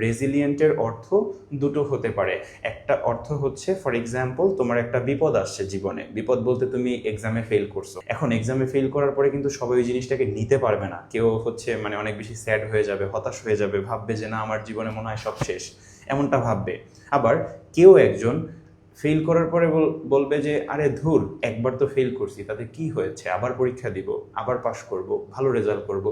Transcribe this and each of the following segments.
রেজিলিয়েন্টের অর্থ দুটো হতে পারে। একটা অর্থ হচ্ছে ফর এক্সাম্পল তোমার একটা বিপদ আসছে জীবনে, বিপদ বলতে তুমি এক্সামে ফেল করছো, এখন এক্সামে ফেল করার পরে কিন্তু সবাই ওই জিনিসটাকে নিতে পারবে না, কেউ হচ্ছে মানে অনেক বেশি স্যাড হয়ে যাবে, হতাশ হয়ে যাবে, ভাববে যে না আমার জীবনে মনে হয় সব শেষ, এমনটা ভাববে। আবার কেউ একজন ফেল করার পরে বলবে যে আরে ধুর, একবার তো ফেল করছি, তাতে কি হয়েছে, আবার পরীক্ষা দিব, আবার পাশ করব, ভালো রেজাল্ট করব।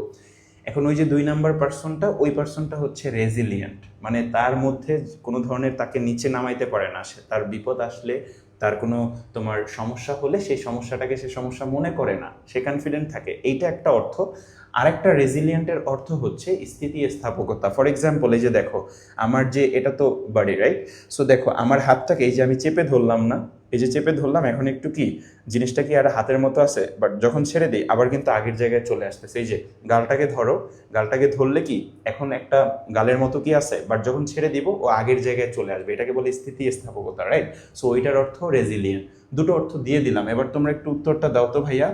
এখন ওই যে 2 নাম্বার পার্সনটা, ওই পার্সনটা হচ্ছে রেজিলিয়েন্ট, মানে তার মধ্যে কোনো ধরনের তাকে নিচে নামাইতে পারে না, সে তার বিপদ আসলে, তার কোনো তোমার সমস্যা হলে সেই সমস্যাটাকে সে সমস্যা মনে করে না, সে কনফিডেন্ট থাকে, এইটা একটা অর্থ। আরেকটা রেজিলিয়েন্টের অর্থ হচ্ছে স্থিতিস্থাপকতা। ফর এক্সাম্পল এই যে দেখো, আমার যে এটা তো বডি, রাইট? সো দেখো আমার হাতটাকে এই যে আমি চেপে ধরলাম না, এই যে চেপে ধরলাম, এখন একটু কি জিনিসটা কি আর হাতের মতো আছে, বাট যখন ছেড়ে দিই আবার কিন্তু আগের জায়গায় চলে আসতেছে। এই যে গালটাকে ধরো, গালটাকে ধরলে কি এখন একটা গালের মতো কি আছে, বাট যখন ছেড়ে দিব ও আগের জায়গায় চলে আসবে, এটাকে বলে স্থিতিস্থাপকতা, রাইট? সো ওইটার অর্থ রেজিলিয়েন্ট। দুটো অর্থ দিয়ে দিলাম, এবার তোমরা একটু উত্তরটা দাও তো ভাইয়া।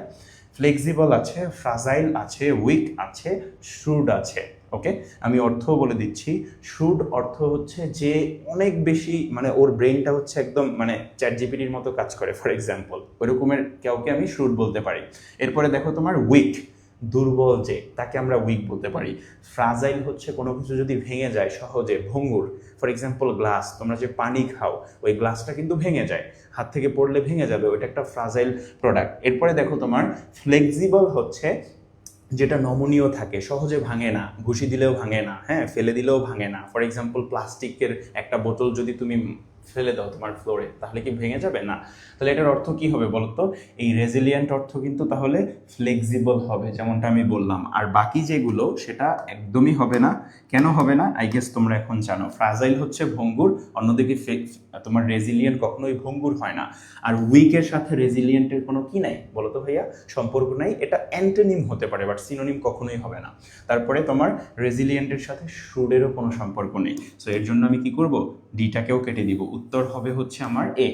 ফ্লেক্সিবল আছে, ফ্রাজাইল আছে, উইক আছে, শ্রুড আছে। ওকে, আমি অর্থও বলে দিচ্ছি। শ্রুড অর্থ হচ্ছে যে অনেক বেশি, মানে ওর ব্রেনটা হচ্ছে একদম মানে চ্যাট জিপিটির মতো কাজ করে, ফর এক্সাম্পল ওই রকমের কাউকে আমি শ্রুড বলতে পারি। এরপরে দেখো তোমার উইক, দুর্বল যে, তাকে আমরা উইক বলতে পারি। ফ্রাজাইল হচ্ছে কোনো কিছু যদি ভেঙে যায় সহজে, ভঙ্গুর। ফর এক্সাম্পল গ্লাস, তোমরা যে পানি খাও ওই গ্লাসটা কিন্তু ভেঙে যায়, হাত থেকে পড়লে ভেঙে যাবে, ওইটা একটা ফ্রাজাইল প্রোডাক্ট। এরপরে দেখো তোমার ফ্লেক্সিবল হচ্ছে যেটা নমনীয় থাকে, সহজে ভাঙে না, ঘুষি দিলেও ভাঙে না, হ্যাঁ, ফেলে দিলেও ভাঙে না। ফর এক্সাম্পল প্লাস্টিকের একটা বোতল যদি তুমি ফেলে দাও তোমার ফ্লোরে, তাহলে কি ভেঙে যাবে? না। তাহলে এটার অর্থ কি হবে বলতো? এই রেজিলিয়েন্ট অর্থ কিন্তু তাহলে ফ্লেক্সিবল হবে, যেমনটা আমি বললাম। আর বাকি যেগুলো সেটা একদমই হবে না। কেন হবে না? আই গেস তোমরা এখন জানো। ফ্রাজাইল হচ্ছে ভঙ্গুর, অন্যদিকে তোমার রেজিলিয়েন্ট কখনোই ভঙ্গুর হয় না। আর উইকের সাথে রেজিলিয়েন্টের কোনো কি নাই বলো তো ভাইয়া? সম্পর্ক নাই। এটা অ্যান্টোনিম হতে পারে, বাট সিনোনিম কখনোই হবে না। তারপরে তোমার রেজিলিয়েন্টের সাথে শ্রুডেরও কোনো সম্পর্ক নেই। সো এর জন্য আমি কি করব? ডিটাকেও কেটে দিব। উত্তর হবে হচ্ছে আমার এ।